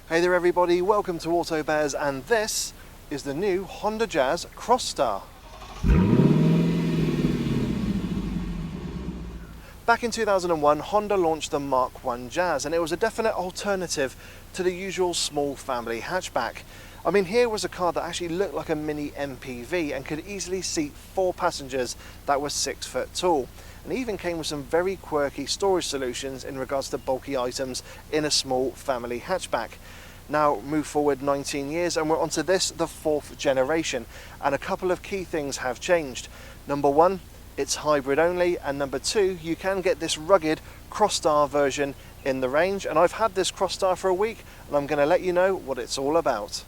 Hey there everybody, welcome to AutoBears, and this is the new Honda Jazz Crosstar. Back in 2001, Honda launched the Mark I Jazz, and it was a definite alternative to the usual small family hatchback. I mean, here was a car that actually looked like a mini MPV and could easily seat 4 passengers that were 6 foot tall. And even came with some very quirky storage solutions in regards to bulky items in a small family hatchback. Now move forward 19 years and we're onto this, the 4th generation, and a couple of key things have changed. Number 1, it's hybrid only, and number 2, you can get this rugged Crosstar version in the range, and I've had this Crosstar for a week and I'm going to let you know what it's all about.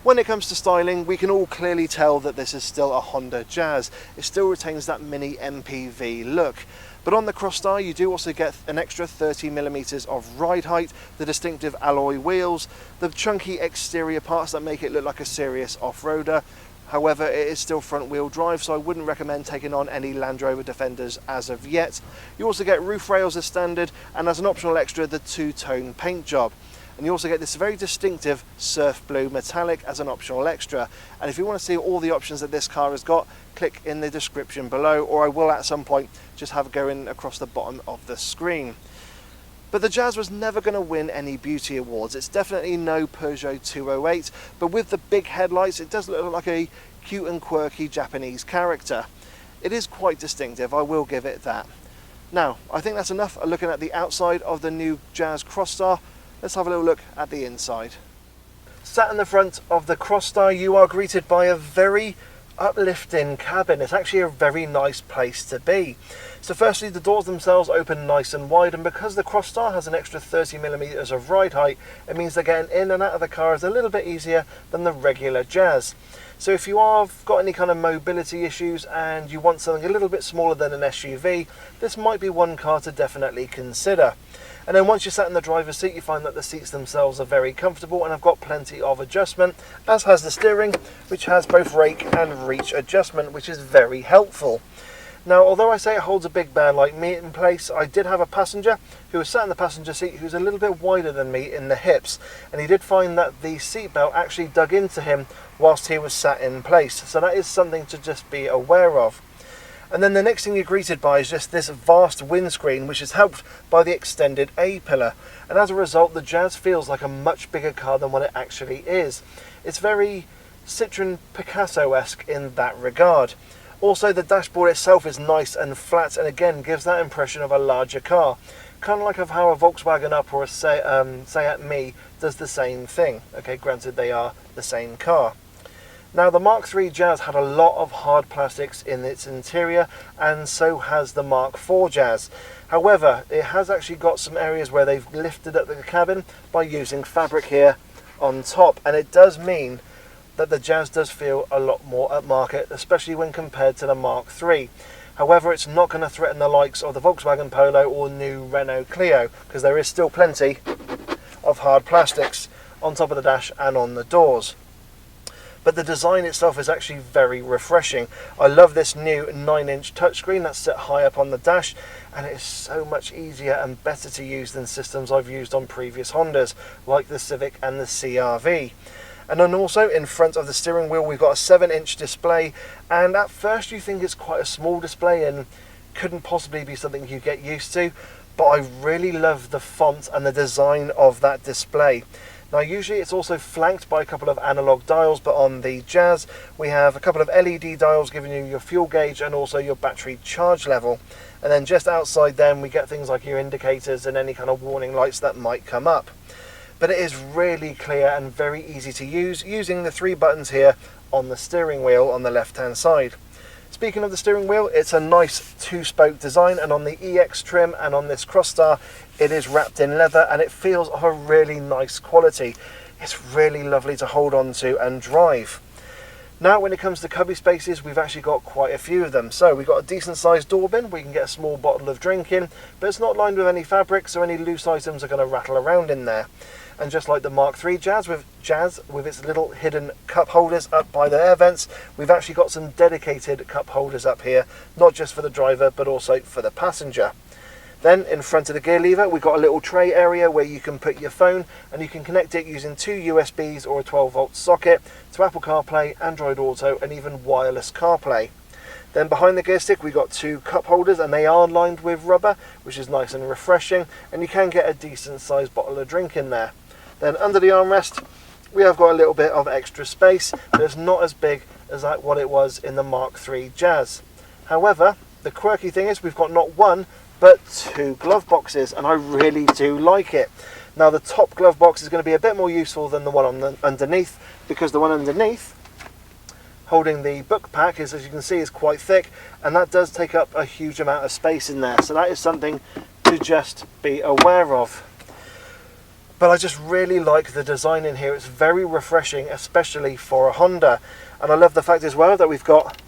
When it comes to styling, we can all clearly tell that this is still a Honda Jazz. It still retains that mini MPV look. But on the Crosstar, you do also get an extra 30mm of ride height, the distinctive alloy wheels, the chunky exterior parts that make it look like a serious off-roader. However, it is still front-wheel drive, so I wouldn't recommend taking on any Land Rover Defenders as of yet. You also get roof rails as standard, and as an optional extra, the 2-tone paint job. And you also get this very distinctive surf blue metallic as an optional extra. And if you want to see all the options that this car has got, click in the description below, or I will at some point just have it going across the bottom of the screen. But the Jazz was never going to win any beauty awards. It's definitely no Peugeot 208, but with the big headlights, it does look like a cute and quirky Japanese character. It is quite distinctive, I will give it that. Now, I think that's enough looking at the outside of the new Jazz Crosstar. Let's have a little look at the inside. Sat in the front of the Crosstar, you are greeted by a very uplifting cabin. It's actually a very nice place to be. So firstly, the doors themselves open nice and wide, and because the Crosstar has an extra 30mm of ride height, it means that getting in and out of the car is a little bit easier than the regular Jazz. So if you have got any kind of mobility issues and you want something a little bit smaller than an SUV, this might be one car to definitely consider. And then once you're sat in the driver's seat, you find that the seats themselves are very comfortable and have got plenty of adjustment, as has the steering, which has both rake and reach adjustment, which is very helpful. Now, although I say it holds a big man like me in place, I did have a passenger who was sat in the passenger seat who's a little bit wider than me in the hips, and he did find that the seatbelt actually dug into him whilst he was sat in place. So that is something to just be aware of. And then the next thing you're greeted by is just this vast windscreen, which is helped by the extended A-pillar. And as a result, the Jazz feels like a much bigger car than what it actually is. It's very Citroën Picasso-esque in that regard. Also, the dashboard itself is nice and flat, and again gives that impression of a larger car. Kind of like of how a Volkswagen Up or a Seat Mii does the same thing. Okay, granted they are the same car. Now, the Mark III Jazz had a lot of hard plastics in its interior, and so has the Mark IV Jazz. However, it has actually got some areas where they've lifted up the cabin by using fabric here on top, and it does mean that the Jazz does feel a lot more upmarket, especially when compared to the Mark III. However, it's not going to threaten the likes of the Volkswagen Polo or new Renault Clio, because there is still plenty of hard plastics on top of the dash and on the doors. But the design itself is actually very refreshing. I love this new 9-inch touchscreen that's set high up on the dash, and it is so much easier and better to use than systems I've used on previous Hondas, like the Civic and the CR-V. And then also in front of the steering wheel we've got a 7-inch display, and at first you think it's quite a small display and couldn't possibly be something you get used to, but I really love the font and the design of that display. Now, usually it's also flanked by a couple of analog dials, but on the Jazz we have a couple of LED dials giving you your fuel gauge and also your battery charge level. And then just outside them we get things like your indicators and any kind of warning lights that might come up. But it is really clear and very easy to use using the 3 buttons here on the steering wheel on the left hand side. Speaking of the steering wheel, it's a nice 2-spoke design, and on the EX trim and on this Crosstar it is wrapped in leather and it feels of a really nice quality. It's really lovely to hold on to and drive. Now, when it comes to cubby spaces, we've actually got quite a few of them. So we've got a decent sized door bin where you can get a small bottle of drink in, but it's not lined with any fabric, so any loose items are going to rattle around in there. And just like the Mark III Jazz with its little hidden cup holders up by the air vents, we've actually got some dedicated cup holders up here, not just for the driver but also for the passenger. Then in front of the gear lever, we've got a little tray area where you can put your phone, and you can connect it using 2 USBs or a 12-volt socket to Apple CarPlay, Android Auto, and even wireless CarPlay. Then behind the gear stick, we've got 2 cup holders, and they are lined with rubber, which is nice and refreshing, and you can get a decent sized bottle of drink in there. Then under the armrest, we have got a little bit of extra space, but it's not as big as what it was in the Mark III Jazz. However, the quirky thing is we've got not 1, but 2 glove boxes, and I really do like it. Now the top glove box is going to be a bit more useful than the one on underneath, because the one underneath, holding the book pack, as you can see, is quite thick, and that does take up a huge amount of space in there, so that is something to just be aware of. But I just really like the design in here. It's very refreshing, especially for a Honda. And I love the fact as well that we've got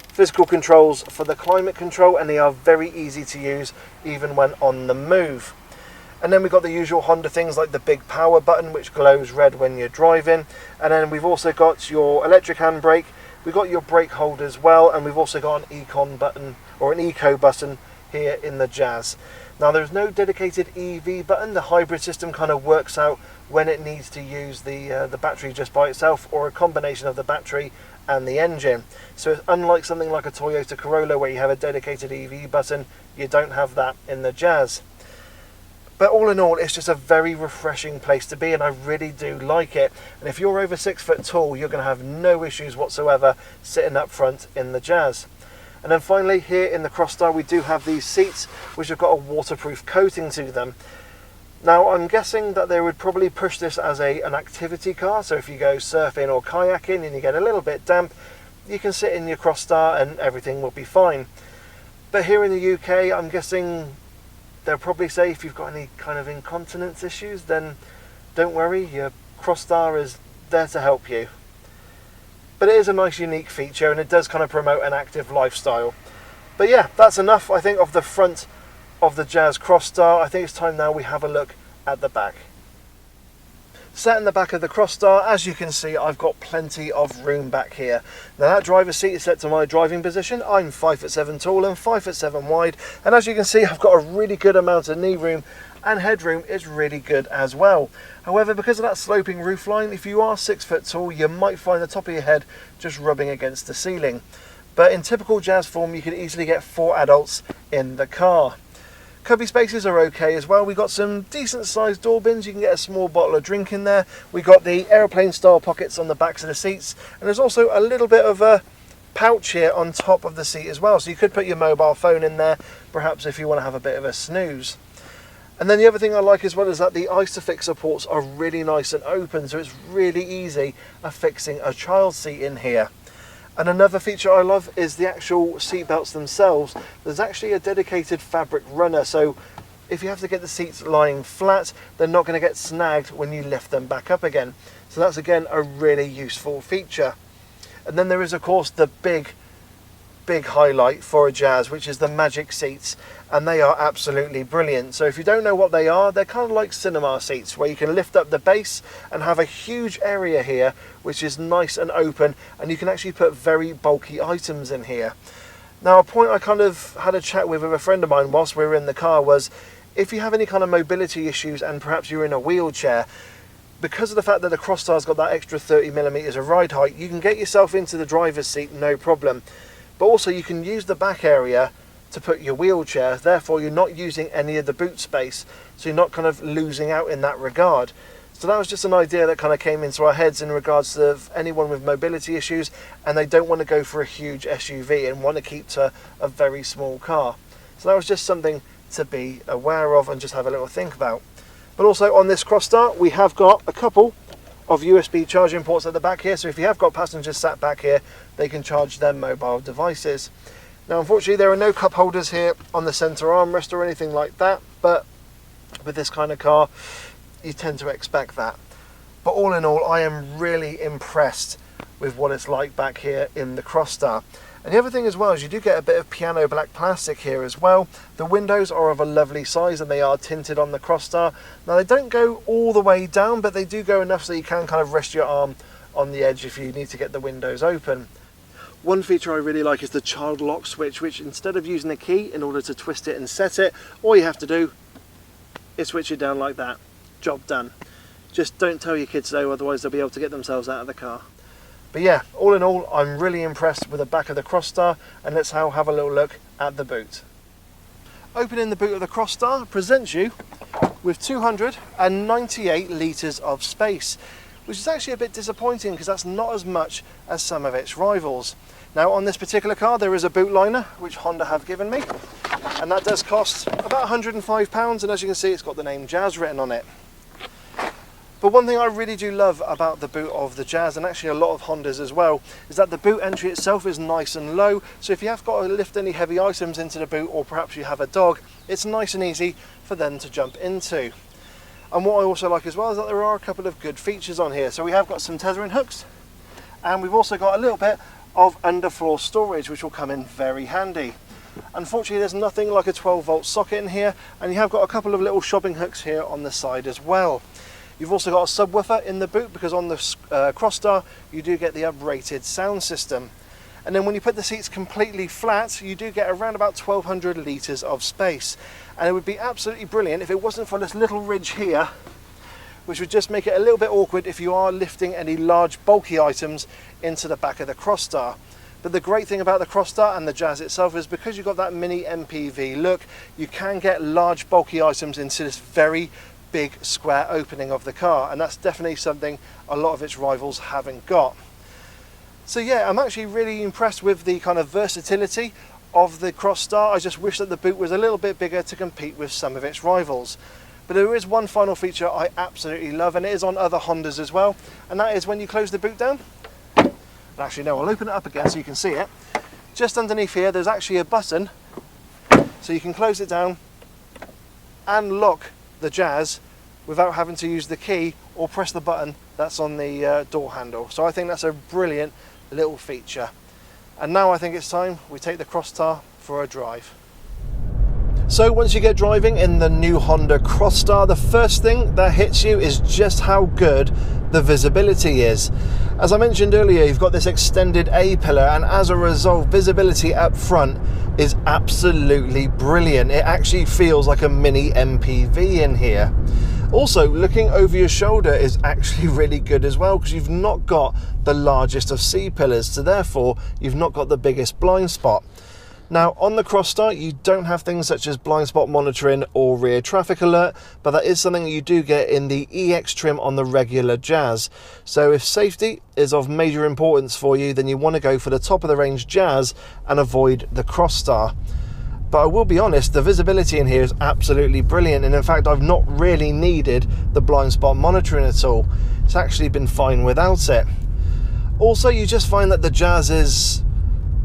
physical controls for the climate control, and they are very easy to use even when on the move. And then we've got the usual Honda things like the big power button, which glows red when you're driving. And then we've also got your electric handbrake. We've got your brake hold as well, and we've also got an econ button, or an eco button, here in the Jazz. Now there's no dedicated EV button. The hybrid system kind of works out when it needs to use the battery just by itself, or a combination of the battery and the engine. So it's unlike something like a Toyota Corolla where you have a dedicated EV button, you don't have that in the Jazz. But all in all, it's just a very refreshing place to be, and I really do like it. And if you're over 6 foot tall, you're going to have no issues whatsoever sitting up front in the Jazz. And then finally, here in the Crosstar, we do have these seats which have got a waterproof coating to them. Now I'm guessing that they would probably push this as an activity car, so if you go surfing or kayaking and you get a little bit damp, you can sit in your Crosstar and everything will be fine. But here in the UK, I'm guessing they'll probably say if you've got any kind of incontinence issues, then don't worry, your Crosstar is there to help you. But it is a nice unique feature, and it does kind of promote an active lifestyle. But yeah, that's enough, I think, of the front of the Jazz Crosstar. I think it's time now we have a look at the back. Sat in the back of the Crosstar, as you can see, I've got plenty of room back here. Now that driver's seat is set to my driving position. I'm 5'7" tall and 5'7" wide, and as you can see, I've got a really good amount of knee room, and headroom is really good as well. However, because of that sloping roofline, if you are 6 foot tall, you might find the top of your head just rubbing against the ceiling. But in typical Jazz form, you could easily get 4 adults in the car. Cubby spaces are okay as well. We've got some decent sized door bins. You can get a small bottle of drink in there. We've got the aeroplane style pockets on the backs of the seats, and there's also a little bit of a pouch here on top of the seat as well, so you could put your mobile phone in there, perhaps if you want to have a bit of a snooze. And then the other thing I like as well is that the Isofix supports are really nice and open, so it's really easy affixing a child seat in here. And another feature I love is the actual seat belts themselves. There's actually a dedicated fabric runner, so if you have to get the seats lying flat, they're not going to get snagged when you lift them back up again. So that's again a really useful feature. And then there is of course the big highlight for a Jazz, which is the Magic seats, and they are absolutely brilliant. So if you don't know what they are, they're kind of like cinema seats where you can lift up the base and have a huge area here which is nice and open, and you can actually put very bulky items in here. Now a point I kind of had a chat with a friend of mine whilst we were in the car was, if you have any kind of mobility issues and perhaps you're in a wheelchair, because of the fact that the Crosstar's got that extra 30mm of ride height, you can get yourself into the driver's seat no problem. But also you can use the back area to put your wheelchair, therefore you're not using any of the boot space, so you're not kind of losing out in that regard. So that was just an idea that kind of came into our heads in regards to anyone with mobility issues and they don't want to go for a huge SUV and want to keep to a very small car. So that was just something to be aware of and just have a little think about. But also on this Crosstar we have got a couple of USB charging ports at the back here, so if you have got passengers sat back here, they can charge their mobile devices. Now unfortunately there are no cup holders here on the centre armrest or anything like that, but with this kind of car you tend to expect that. But all in all, I am really impressed with what it's like back here in the Crosstar. And the other thing as well is you do get a bit of piano black plastic here as well. The windows are of a lovely size and they are tinted on the Crosstar. Now they don't go all the way down, but they do go enough so you can kind of rest your arm on the edge if you need to get the windows open. One feature I really like is the child lock switch, which instead of using a key in order to twist it and set it, all you have to do is switch it down like that. Job done. Just don't tell your kids though, otherwise they'll be able to get themselves out of the car. But yeah, all in all, I'm really impressed with the back of the Crosstar, and let's now have a little look at the boot. Opening the boot of the Crosstar presents you with 298 litres of space, which is actually a bit disappointing because that's not as much as some of its rivals. Now on this particular car there is a boot liner which Honda have given me, and that does cost about £105, and as you can see it's got the name Jazz written on it. But one thing I really do love about the boot of the Jazz, and actually a lot of Hondas as well, is that the boot entry itself is nice and low, so if you have got to lift any heavy items into the boot, or perhaps you have a dog, it's nice and easy for them to jump into. And what I also like as well is that there are a couple of good features on here. So we have got some tethering hooks, and we've also got a little bit of underfloor storage which will come in very handy. Unfortunately there's nothing like a 12-volt socket in here, and you have got a couple of little shopping hooks here on the side as well. You've also got a subwoofer in the boot because on the Crosstar you do get the uprated sound system. And then when you put the seats completely flat, you do get around about 1200 litres of space. And it would be absolutely brilliant if it wasn't for this little ridge here, which would just make it a little bit awkward if you are lifting any large bulky items into the back of the Crosstar. But the great thing about the Crosstar and the Jazz itself is because you've got that mini MPV look, you can get large bulky items into this very big square opening of the car, and that's definitely something a lot of its rivals haven't got. So yeah, I'm actually really impressed with the kind of versatility of the Crosstar. I just wish that the boot was a little bit bigger to compete with some of its rivals. But there is one final feature I absolutely love, and it is on other Hondas as well, and that is when you close the boot down. Actually no, I'll open it up again so you can see it. Just underneath here there's actually a button, so you can close it down and lock the Jazz without having to use the key or press the button that's on the door handle. So I think that's a brilliant little feature. And now I think it's time we take the Crosstar for a drive. So once you get driving in the new Honda Crosstar, the first thing that hits you is just how good the visibility is. As I mentioned earlier, you've got this extended A-pillar, and as a result, visibility up front is absolutely brilliant. It actually feels like a mini MPV in here. Also, looking over your shoulder is actually really good as well, because you've not got the largest of C-pillars, so therefore you've not got the biggest blind spot. Now on the Crosstar you don't have things such as blind spot monitoring or rear traffic alert, but that is something you do get in the EX trim on the regular Jazz. So if safety is of major importance for you, then you want to go for the top of the range Jazz and avoid the Crosstar. But I will be honest, the visibility in here is absolutely brilliant, and in fact I've not really needed the blind spot monitoring at all. It's actually been fine without it. Also, you just find that the Jazz is,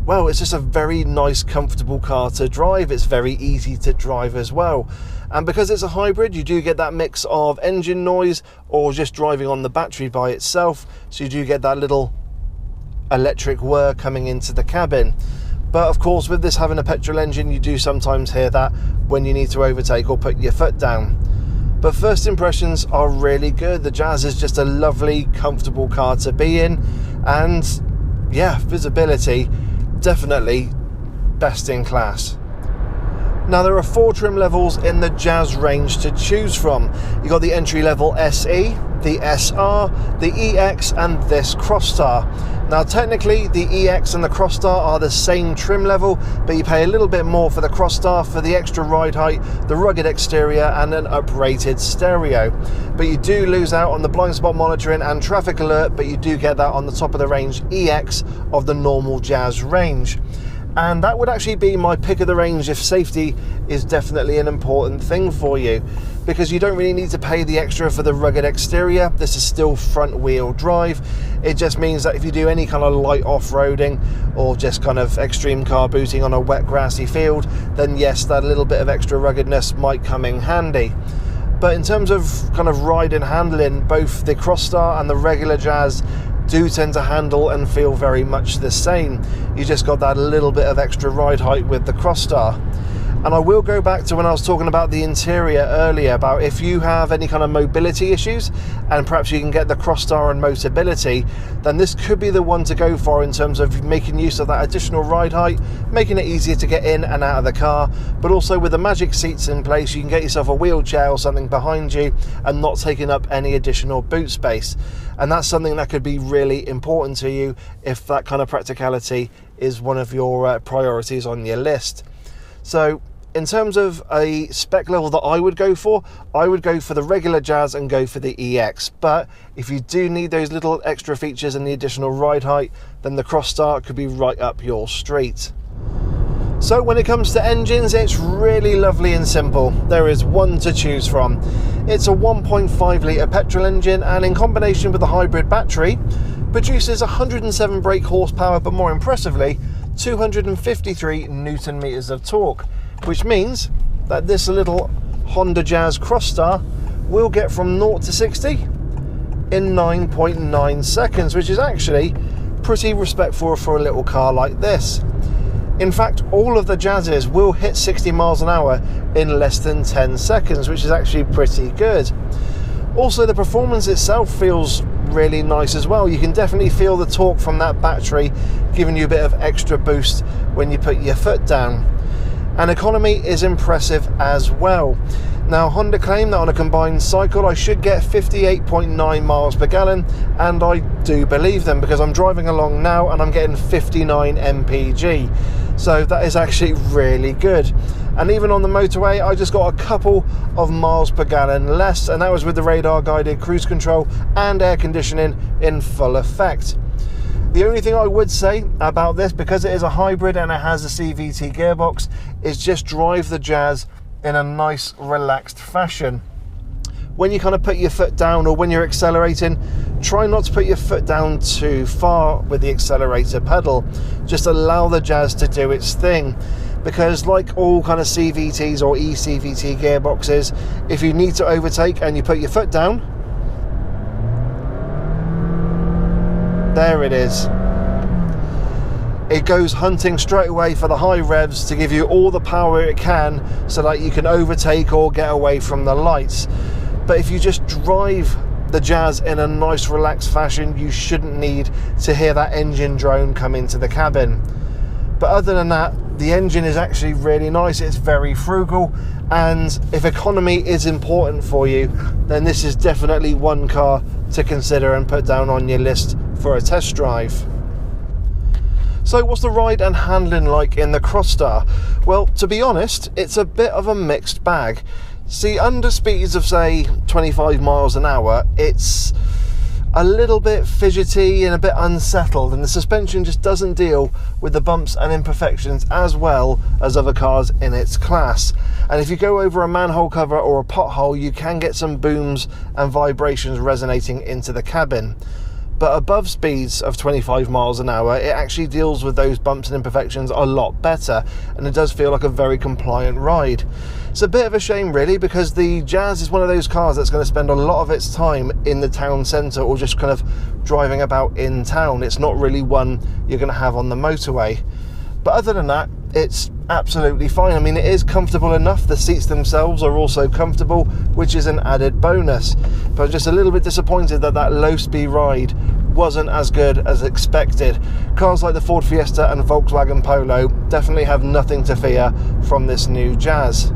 well, it's just a very nice, comfortable car to drive. It's very easy to drive as well. And because it's a hybrid, you do get that mix of engine noise or just driving on the battery by itself. So you do get that little electric whir coming into the cabin. But of course, with this having a petrol engine, you do sometimes hear that when you need to overtake or put your foot down. But first impressions are really good. The Jazz is just a lovely, comfortable car to be in. And yeah, visibility, definitely best in class. Now there are 4 trim levels in the Jazz range to choose from. You've got the entry level SE, the SR, the EX and this Crosstar. Now technically the EX and the Crosstar are the same trim level, but you pay a little bit more for the Crosstar for the extra ride height, the rugged exterior and an uprated stereo. But you do lose out on the blind spot monitoring and traffic alert, but you do get that on the top of the range EX of the normal Jazz range. And that would actually be my pick of the range if safety is definitely an important thing for you, because you don't really need to pay the extra for the rugged exterior. This is still front wheel drive. It just means that if you do any kind of light off-roading or just kind of extreme car booting on a wet grassy field, then yes, that little bit of extra ruggedness might come in handy. But in terms of kind of ride and handling, both the Crosstar and the regular Jazz do tend to handle and feel very much the same. You just got that little bit of extra ride height with the Crosstar. And I will go back to when I was talking about the interior earlier, about if you have any kind of mobility issues and perhaps you can get the Crosstar and Motability, then this could be the one to go for in terms of making use of that additional ride height, making it easier to get in and out of the car, but also with the magic seats in place, you can get yourself a wheelchair or something behind you and not taking up any additional boot space. And that's something that could be really important to you if that kind of practicality is one of your priorities on your list. So in terms of a spec level that I would go for the regular Jazz and go for the EX. But if you do need those little extra features and the additional ride height, then the Crosstar could be right up your street. So when it comes to engines, it's really lovely and simple. There is one to choose from. It's a 1.5 litre petrol engine, and in combination with the hybrid battery, produces 107 brake horsepower, but more impressively, 253 Newton meters of torque, which means that this little Honda Jazz Crosstar will get from 0 to 60 in 9.9 seconds, which is actually pretty respectful for a little car like this. In fact, all of the Jazzes will hit 60 miles an hour in less than 10 seconds, which is actually pretty good. Also, the performance itself feels really nice as well. You can definitely feel the torque from that battery giving you a bit of extra boost when you put your foot down. And economy is impressive as well. Now, Honda claim that on a combined cycle I should get 58.9 miles per gallon, and I do believe them because I'm driving along now and I'm getting 59 mpg. So that is actually really good. And even on the motorway, I just got a couple of miles per gallon less, and that was with the radar guided cruise control and air conditioning in full effect. The only thing I would say about this, because it is a hybrid and it has a CVT gearbox, is just drive the Jazz in a nice relaxed fashion. When you kind of put your foot down or when you're accelerating, try not to put your foot down too far with the accelerator pedal. Just allow the Jazz to do its thing, because like all kind of CVTs or eCVT gearboxes, if you need to overtake and you put your foot down, there it is. It goes hunting straight away for the high revs to give you all the power it can so that you can overtake or get away from the lights. But if you just drive the Jazz in a nice relaxed fashion, you shouldn't need to hear that engine drone come into the cabin. But other than that, the engine is actually really nice. It's very frugal, and if economy is important for you, then this is definitely one car to consider and put down on your list for a test drive. So what's the ride and handling like in the Crosstar? Well, to be honest, it's a bit of a mixed bag. See, under speeds of say 25 miles an hour, it's a little bit fidgety and a bit unsettled, and the suspension just doesn't deal with the bumps and imperfections as well as other cars in its class. And if you go over a manhole cover or a pothole, you can get some booms and vibrations resonating into the cabin. But above speeds of 25 miles an hour, it actually deals with those bumps and imperfections a lot better, and it does feel like a very compliant ride. It's a bit of a shame really, because the Jazz is one of those cars that's going to spend a lot of its time in the town centre or just kind of driving about in town. It's not really one you're going to have on the motorway. But other than that, it's absolutely fine. I mean, it is comfortable enough. The seats themselves are also comfortable, which is an added bonus. But I'm just a little bit disappointed that that low speed ride wasn't as good as expected. Cars like the Ford Fiesta and Volkswagen Polo definitely have nothing to fear from this new Jazz.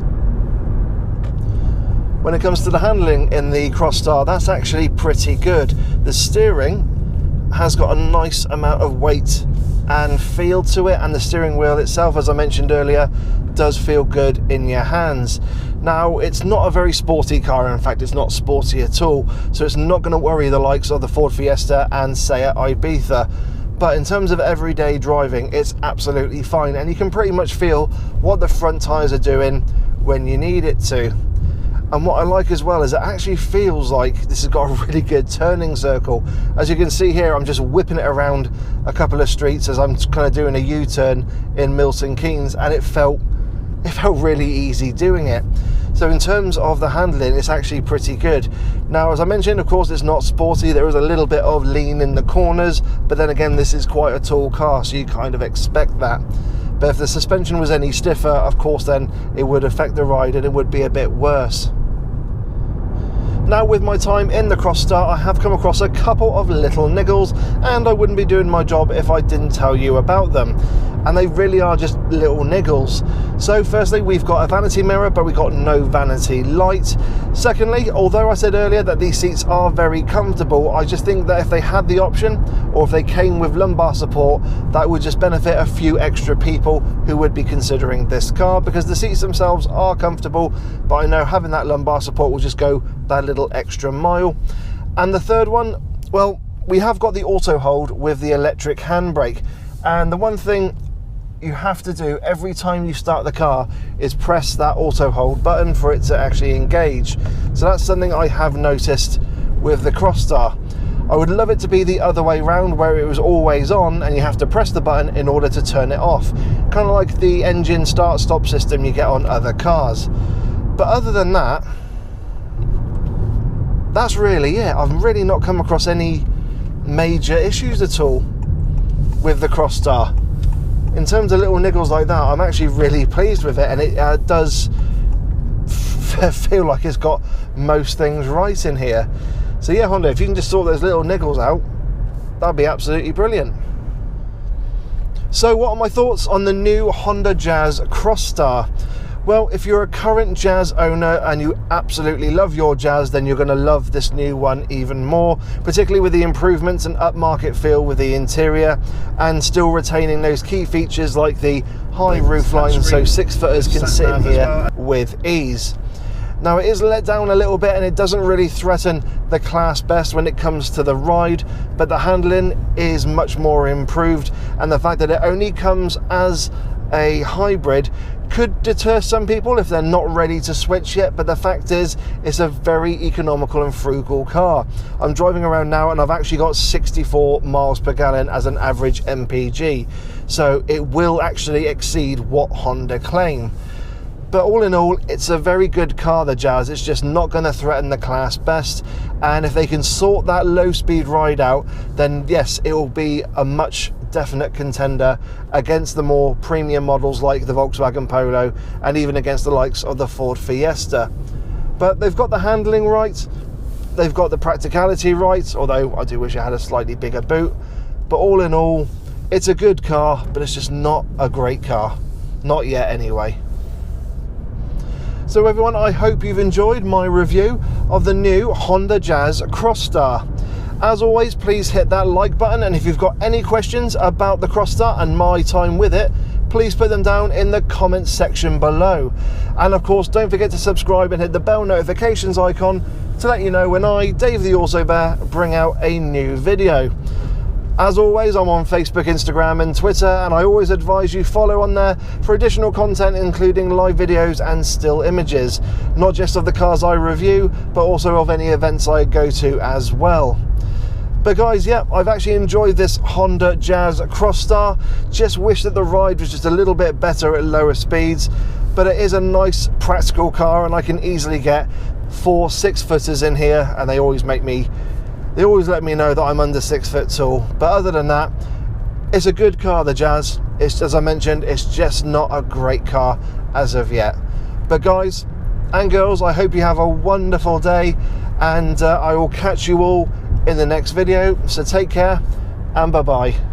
When it comes to the handling in the Crosstar, that's actually pretty good. The steering has got a nice amount of weight and feel to it, and the steering wheel itself, as I mentioned earlier, does feel good in your hands. Now, it's not a very sporty car. In fact, it's not sporty at all, so it's not going to worry the likes of the Ford Fiesta and Seat Ibiza. But in terms of everyday driving, it's absolutely fine, and you can pretty much feel what the front tyres are doing when you need it to. And what I like as well is it actually feels like this has got a really good turning circle. As you can see here, I'm just whipping it around a couple of streets as I'm kind of doing a U-turn in Milton Keynes, and it felt really easy doing it. So in terms of the handling, it's actually pretty good. Now, as I mentioned, of course, it's not sporty. There is a little bit of lean in the corners, but then again, this is quite a tall car, so you kind of expect that. but if the suspension was any stiffer, of course then it would affect the ride and it would be a bit worse. Now, with my time in the Crosstar, I have come across a couple of little niggles, and I wouldn't be doing my job if I didn't tell you about them. And they really are just little niggles. So firstly, we've got a vanity mirror, but we've got no vanity light. Secondly, although I said earlier that these seats are very comfortable, I just think that if they had the option, or if they came with lumbar support, that would just benefit a few extra people who would be considering this car, because the seats themselves are comfortable, but I know having that lumbar support will just go that little extra mile. And the third one, well, we have got the auto hold with the electric handbrake, and the one thing you have to do every time you start the car is press that auto hold button for it to actually engage. So that's something I have noticed with the Crosstar. I would love it to be the other way around, where it was always on and you have to press the button in order to turn it off, kind of like the engine start stop system you get on other cars. But other than that, that's really it. I've really not come across any major issues at all with the Crosstar. In terms of little niggles like that, I'm actually really pleased with it, and it does feel like it's got most things right in here. So yeah, Honda, if you can just sort those little niggles out, that'd be absolutely brilliant. So what are my thoughts on the new Honda Jazz Crosstar? Well, if you're a current Jazz owner and you absolutely love your Jazz, then you're going to love this new one even more, particularly with the improvements and upmarket feel with the interior, and still retaining those key features like the high roofline, so 6-footers can sit in here with ease. Now, it is let down a little bit and it doesn't really threaten the class best when it comes to the ride, but the handling is much more improved, and the fact that it only comes as a hybrid could deter some people if they're not ready to switch yet, but the fact is it's a very economical and frugal car. I'm driving around now and I've actually got 64 miles per gallon as an average MPG, so it will actually exceed what Honda claim. But all in all, it's a very good car, the Jazz. It's just not going to threaten the class best, and if they can sort that low speed ride out, then yes, it will be a much definite contender against the more premium models like the Volkswagen Polo, and even against the likes of the Ford Fiesta. But they've got the handling right, they've got the practicality right, although I do wish it had a slightly bigger boot. But all in all, it's a good car, but it's just not a great car. Not yet anyway. So everyone, I hope you've enjoyed my review of the new Honda Jazz Crosstar. As always, please hit that like button, and if you've got any questions about the Crosstar and my time with it, please put them down in the comments section below. And of course, don't forget to subscribe and hit the bell notifications icon to let you know when I, Dave the Auto Bear, bring out a new video. As always, I'm on Facebook, Instagram and Twitter, and I always advise you follow on there for additional content, including live videos and still images, not just of the cars I review, but also of any events I go to as well. But guys, yeah, I've actually enjoyed this Honda Jazz Crosstar. Just wish that the ride was just a little bit better at lower speeds, but it is a nice practical car, and I can easily get 4 6-footers in here, and they always let me know that I'm under 6 foot tall. But other than that, it's a good car, the Jazz. It's, as I mentioned, it's just not a great car as of yet. But guys and girls, I hope you have a wonderful day, and I will catch you all in the next video. So take care and bye bye.